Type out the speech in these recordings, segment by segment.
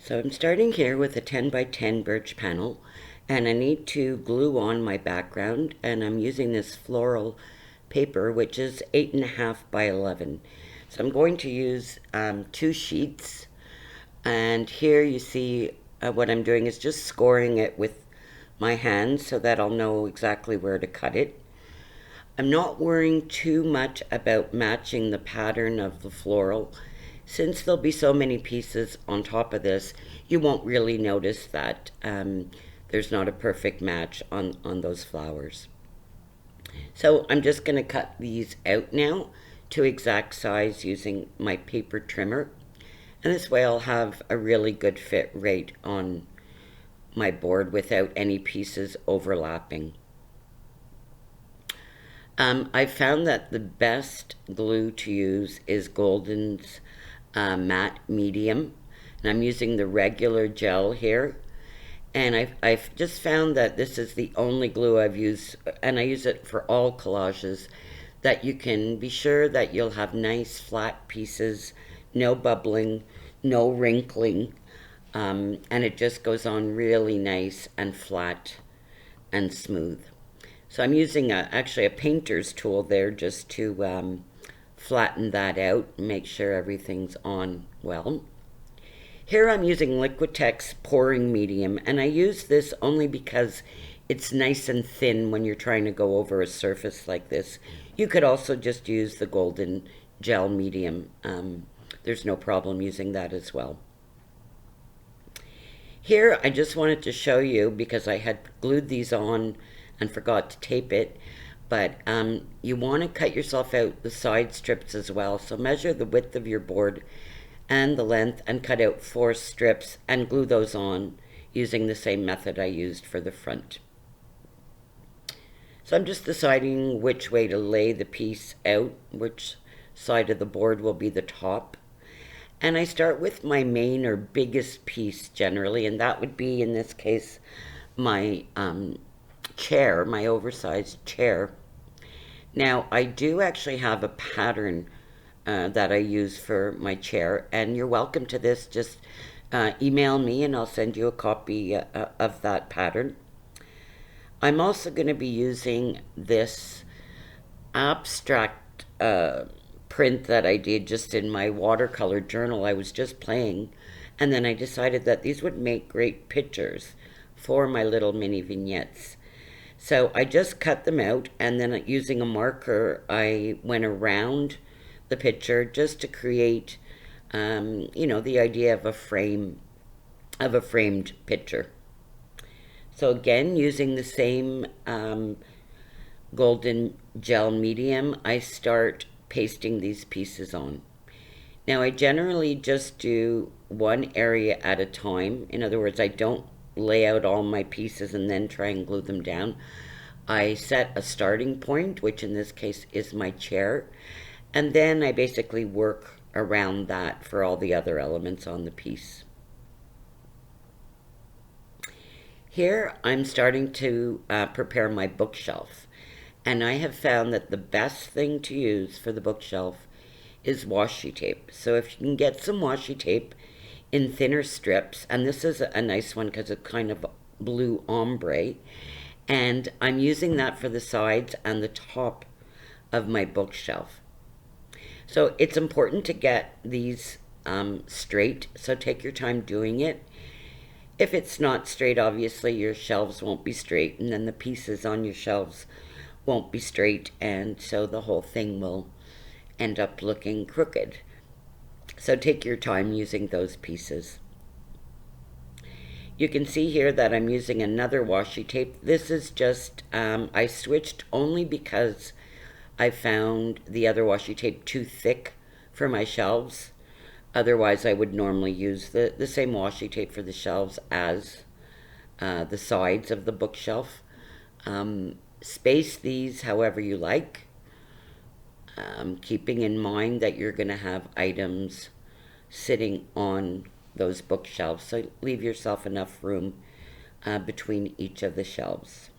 So I'm starting here with a 10 by 10 birch panel, and I need to glue on my background, and I'm using this floral paper, which is 8.5 by 11. So I'm going to use 2 sheets, and here you see what I'm doing is just scoring it with my hand so that I'll know exactly where to cut it. I'm not worrying too much about matching the pattern of the floral. Since there'll be so many pieces on top of this, you won't really notice that there's not a perfect match on those flowers. So I'm just going to cut these out now to exact size using my paper trimmer. And this way I'll have a really good fit right on my board without any pieces overlapping. I found that the best glue to use is Golden's matte medium, and I'm using the regular gel here, and I've just found that this is the only glue I've used, and I use it for all collages, that you can be sure that you'll have nice flat pieces, no bubbling, no wrinkling, and it just goes on really nice and flat and smooth. So I'm using actually a painter's tool there just to flatten that out and make sure everything's on well. Here I'm using Liquitex pouring medium, and I use this only because it's nice and thin when you're trying to go over a surface like this. You could also just use the golden gel medium. There's no problem using that as well. Here I just wanted to show you, because I had glued these on and forgot to tape it, but you want to cut yourself out the side strips as well. So measure the width of your board and the length and cut out 4 strips and glue those on using the same method I used for the front. So I'm just deciding which way to lay the piece out, which side of the board will be the top. And I start with my main or biggest piece generally, and that would be, in this case, my chair, my oversized chair. Now, I do actually have a pattern that I use for my chair, and you're welcome to this. Just email me and I'll send you a copy of that pattern. I'm also going to be using this abstract print that I did just in my watercolor journal. I was just playing, and then I decided that these would make great pictures for my little mini vignettes. So I just cut them out, and then using a marker, I went around the picture just to create, the idea of a frame, of a framed picture. So again, using the same golden gel medium, I start pasting these pieces on. Now I generally just do one area at a time. In other words, I don't lay out all my pieces and then try and glue them down. I set a starting point, which in this case is my chair, and then I basically work around that for all the other elements on the piece. Here I'm starting to prepare my bookshelf, and I have found that the best thing to use for the bookshelf is washi tape. So if you can get some washi tape in thinner strips, and this is a nice one because it's kind of blue ombre, and I'm using that for the sides and the top of my bookshelf. So it's important to get these straight, so take your time doing it. If it's not straight, obviously your shelves won't be straight, and then the pieces on your shelves won't be straight, and so the whole thing will end up looking crooked. So take your time using those pieces. You can see here that I'm using another washi tape. This is just, I switched only because I found the other washi tape too thick for my shelves. Otherwise, I would normally use the same washi tape for the shelves as the sides of the bookshelf. Space these however you like, keeping in mind that you're going to have items sitting on those bookshelves, so leave yourself enough room between each of the shelves.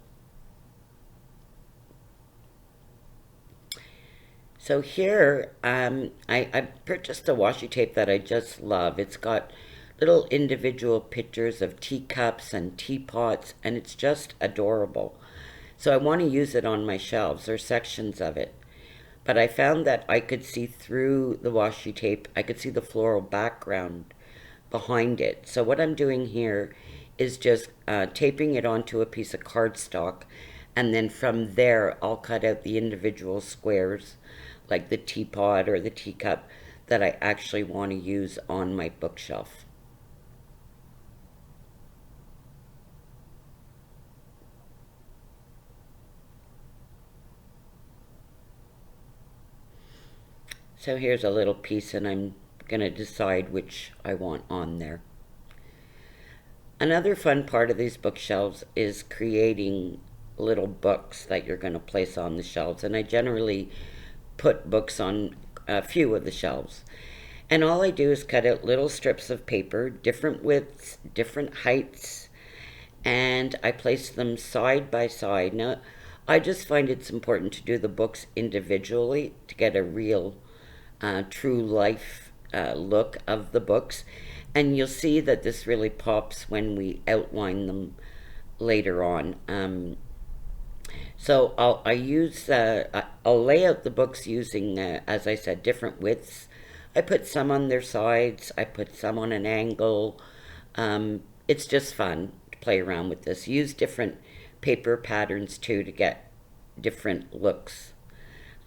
So here, I purchased a washi tape that I just love. It's got little individual pictures of teacups and teapots, and it's just adorable. So I want to use it on my shelves or sections of it. But I found that I could see through the washi tape, I could see the floral background behind it. So what I'm doing here is just taping it onto a piece of cardstock, and then from there I'll cut out the individual squares, like the teapot or the teacup, that I actually want to use on my bookshelf. So here's a little piece, and I'm going to decide which I want on there. Another fun part of these bookshelves is creating little books that you're going to place on the shelves, and I generally put books on a few of the shelves. And all I do is cut out little strips of paper, different widths, different heights, and I place them side by side. Now, I just find it's important to do the books individually to get a real, true life look of the books. And you'll see that this really pops when we outline them later on. So I'll lay out the books using, as I said, different widths. I put some on their sides. I put some on an angle. It's just fun to play around with this. Use different paper patterns too to get different looks.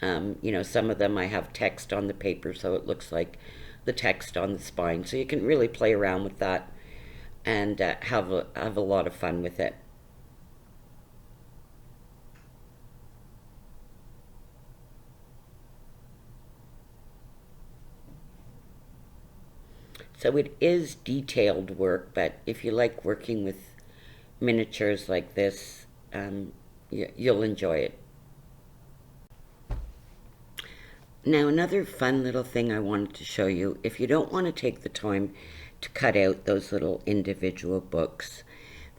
Some of them I have text on the paper, so it looks like the text on the spine. So you can really play around with that and have a lot of fun with it. So it is detailed work, but if you like working with miniatures like this, you'll enjoy it. Now, another fun little thing I wanted to show you, if you don't want to take the time to cut out those little individual books,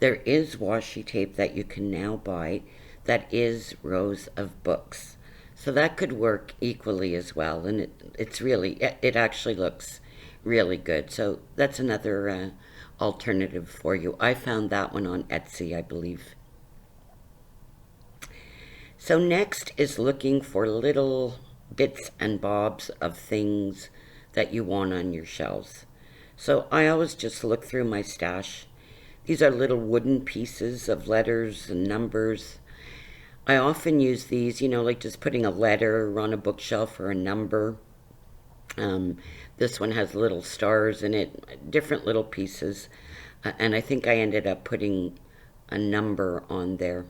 there is washi tape that you can now buy that is rows of books. So that could work equally as well, and it actually looks really good. So that's another alternative for you. I found that one on Etsy, I believe. So next is looking for little bits and bobs of things that you want on your shelves. So I always just look through my stash. These are little wooden pieces of letters and numbers. I often use these, like just putting a letter on a bookshelf or a number. This one has little stars in it, different little pieces. And I think I ended up putting a number on there.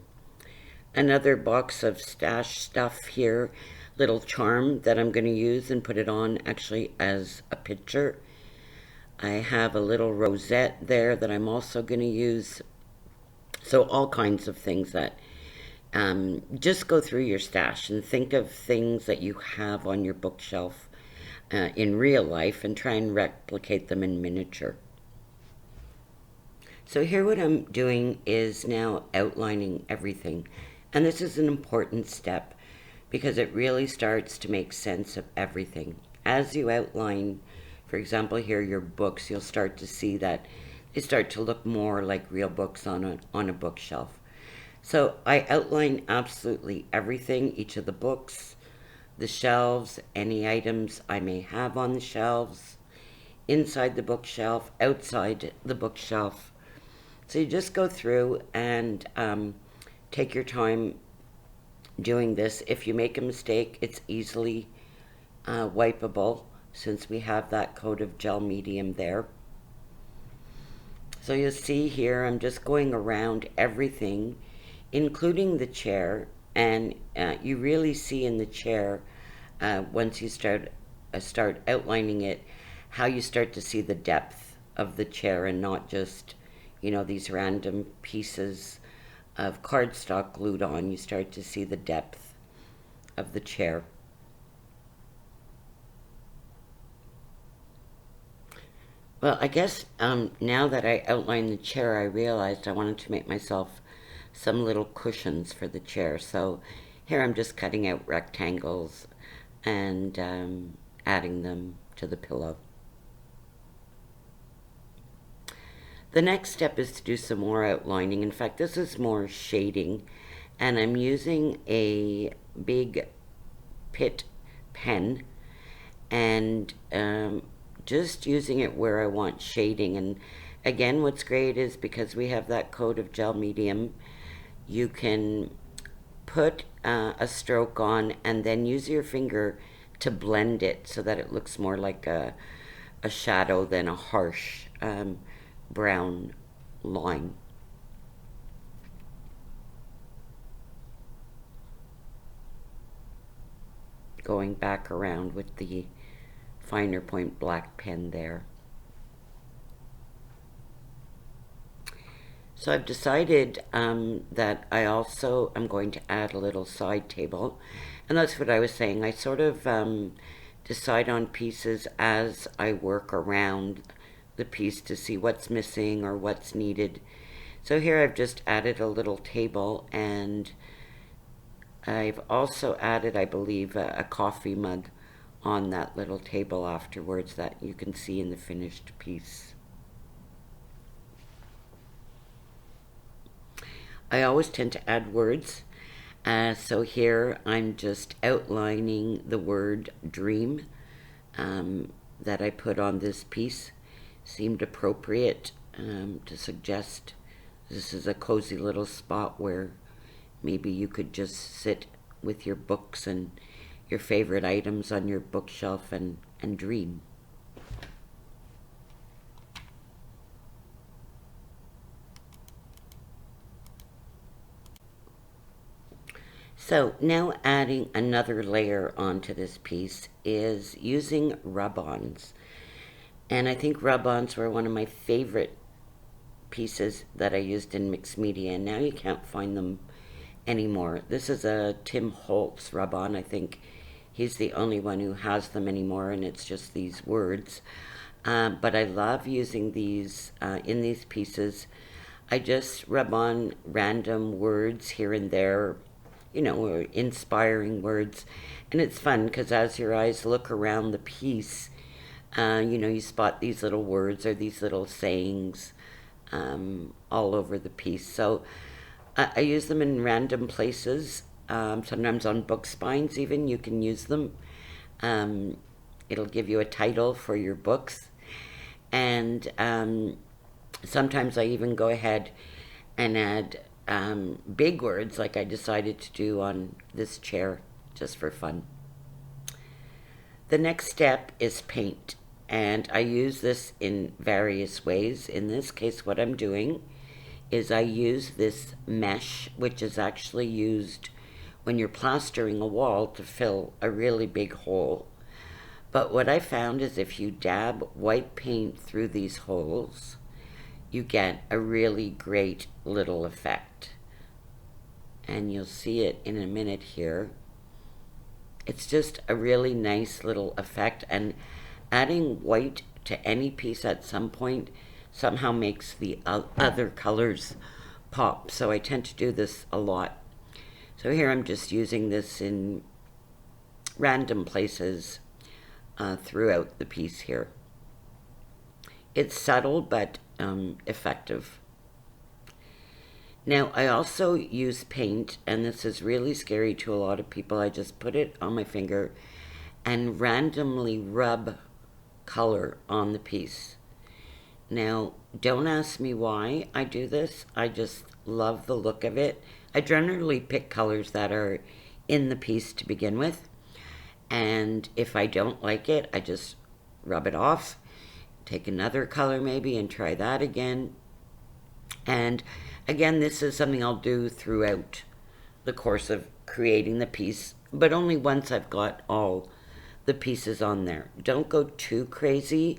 Another box of stash stuff here, little charm that I'm going to use and put it on actually as a picture. I have a little rosette there that I'm also going to use. So all kinds of things that just go through your stash and think of things that you have on your bookshelf in real life and try and replicate them in miniature. So here what I'm doing is now outlining everything. And this is an important step because it really starts to make sense of everything. As you outline, for example, here your books, you'll start to see that they start to look more like real books on a bookshelf. So I outline absolutely everything, each of the books, the shelves, any items I may have on the shelves, inside the bookshelf, outside the bookshelf. So you just go through and take your time doing this. If you make a mistake, it's easily wipeable since we have that coat of gel medium there. So you'll see here I'm just going around everything, including the chair, and you really see in the chair once you start outlining it how you start to see the depth of the chair and not just these random pieces of cardstock glued on. You start to see the depth of the chair. Well, I guess now that I outlined the chair, I realized I wanted to make myself some little cushions for the chair. So here I'm just cutting out rectangles and adding them to the pillow. The next step is to do some more outlining. In fact, this is more shading, and I'm using a big Pitt pen and just using it where I want shading. And again, what's great is because we have that coat of gel medium, you can put a stroke on and then use your finger to blend it so that it looks more like a shadow than a harsh brown line. Going back around with the finer point black pen there. So I've decided that I also am going to add a little side table. And that's what I was saying. I sort of decide on pieces as I work around the piece to see what's missing or what's needed. So here I've just added a little table, and I've also added, I believe, a coffee mug on that little table afterwards that you can see in the finished piece. I always tend to add words. So here I'm just outlining the word dream that I put on this piece. Seemed appropriate to suggest this is a cozy little spot where maybe you could just sit with your books and your favorite items on your bookshelf and dream. So now adding another layer onto this piece is using Rub-Ons. And I think Rub-Ons were one of my favorite pieces that I used in mixed media, and now you can't find them anymore. This is a Tim Holtz Rub-On. I think he's the only one who has them anymore, and it's just these words. But I love using these in these pieces. I just rub on random words here and there, or inspiring words. And it's fun because as your eyes look around the piece, you spot these little words or these little sayings all over the piece. So I use them in random places. Sometimes on book spines even, you can use them. It'll give you a title for your books. And sometimes I even go ahead and add big words like I decided to do on this chair just for fun. The next step is paint, and I use this in various ways. In this case, what I'm doing is I use this mesh, which is actually used when you're plastering a wall to fill a really big hole. But what I found is if you dab white paint through these holes, you get a really great little effect. And you'll see it in a minute here. It's just a really nice little effect, and adding white to any piece at some point somehow makes the other colors pop. So I tend to do this a lot. So here I'm just using this in random places throughout the piece here. It's subtle but effective. Now I also use paint, and this is really scary to a lot of people. I just put it on my finger and randomly rub color on the piece. Now don't ask me why I do this. I just love the look of it. I generally pick colors that are in the piece to begin with, and if I don't like it, I just rub it off, take another color maybe and try that again. And again, this is something I'll do throughout the course of creating the piece, but only once I've got all the pieces on there. Don't go too crazy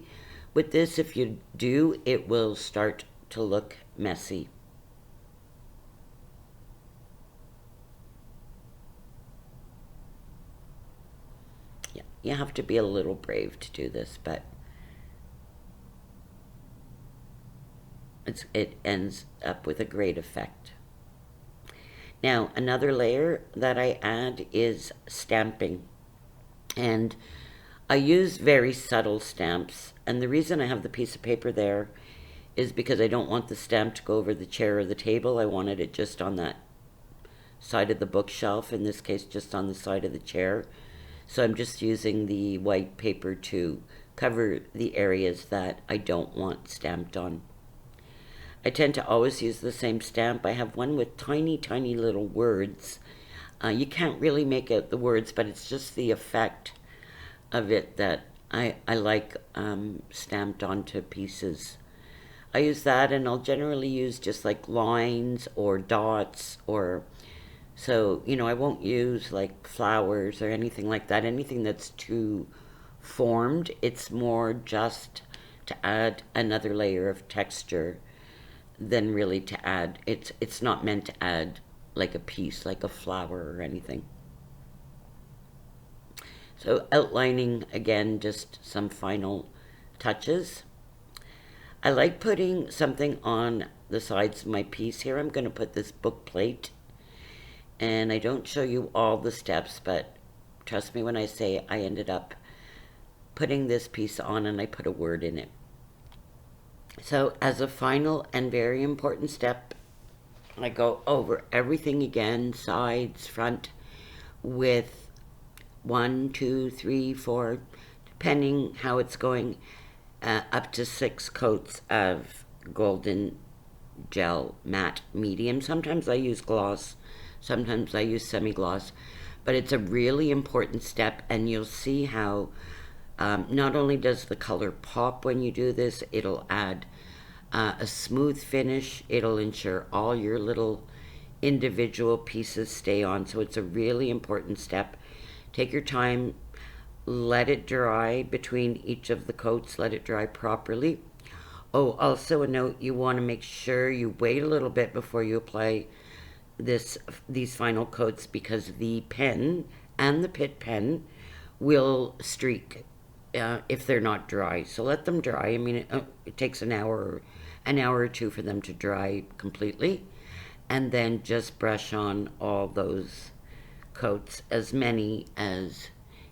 with this. If you do, it will start to look messy. Yeah, you have to be a little brave to do this, but it ends up with a great effect. Now, another layer that I add is stamping. And I use very subtle stamps. And the reason I have the piece of paper there is because I don't want the stamp to go over the chair or the table. I wanted it just on that side of the bookshelf, in this case just on the side of the chair. So I'm just using the white paper to cover the areas that I don't want stamped on. I tend to always use the same stamp. I have one with tiny, tiny little words. You can't really make out the words, but it's just the effect of it that I like stamped onto pieces. I use that, and I'll generally use just like lines or dots, or so, you know, I won't use like flowers or anything like that, anything that's too formed. It's more just to add another layer of texture than really to add. It's not meant to add like a piece, like a flower or anything. So outlining, again, just some final touches. I like putting something on the sides of my piece. Here I'm going to put this book plate, and I don't show you all the steps, but trust me when I say I ended up putting this piece on and I put a word in it. So as a final and very important step, I go over everything again, sides, front, with 1, 2, 3, 4, depending how it's going, up to 6 coats of golden gel matte medium. Sometimes I use gloss, sometimes I use semi-gloss, but it's a really important step, and you'll see how not only does the color pop when you do this, it'll add a smooth finish. It'll ensure all your little individual pieces stay on. So it's a really important step. Take your time, let it dry between each of the coats, let it dry properly. Oh, also a note, you want to make sure you wait a little bit before you apply these final coats, because the pen and the Pitt pen will streak if they're not dry. So let them dry. I mean, it takes an hour or two for them to dry completely, and then just brush on all those coats, as many as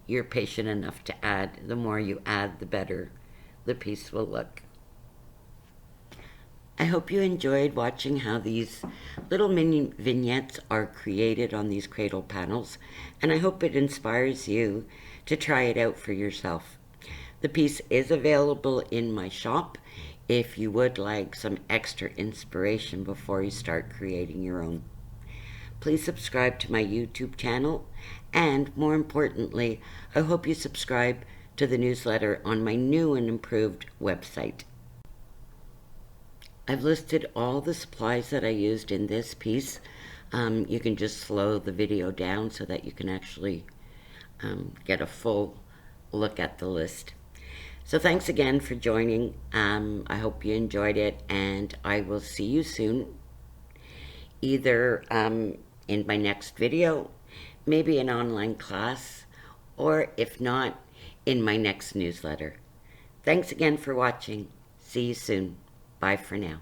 you're patient enough to add. The more you add, the better the piece will look. I hope you enjoyed watching how these little mini vignettes are created on these cradle panels, and I hope it inspires you to try it out for yourself. The piece is available in my shop if you would like some extra inspiration before you start creating your own. Please subscribe to my YouTube channel, and more importantly, I hope you subscribe to the newsletter on my new and improved website. I've listed all the supplies that I used in this piece. You can just slow the video down so that you can actually get a full look at the list. So thanks again for joining. I hope you enjoyed it, and I will see you soon, either in my next video, maybe an online class, or if not, in my next newsletter. Thanks again for watching. See you soon. Bye for now.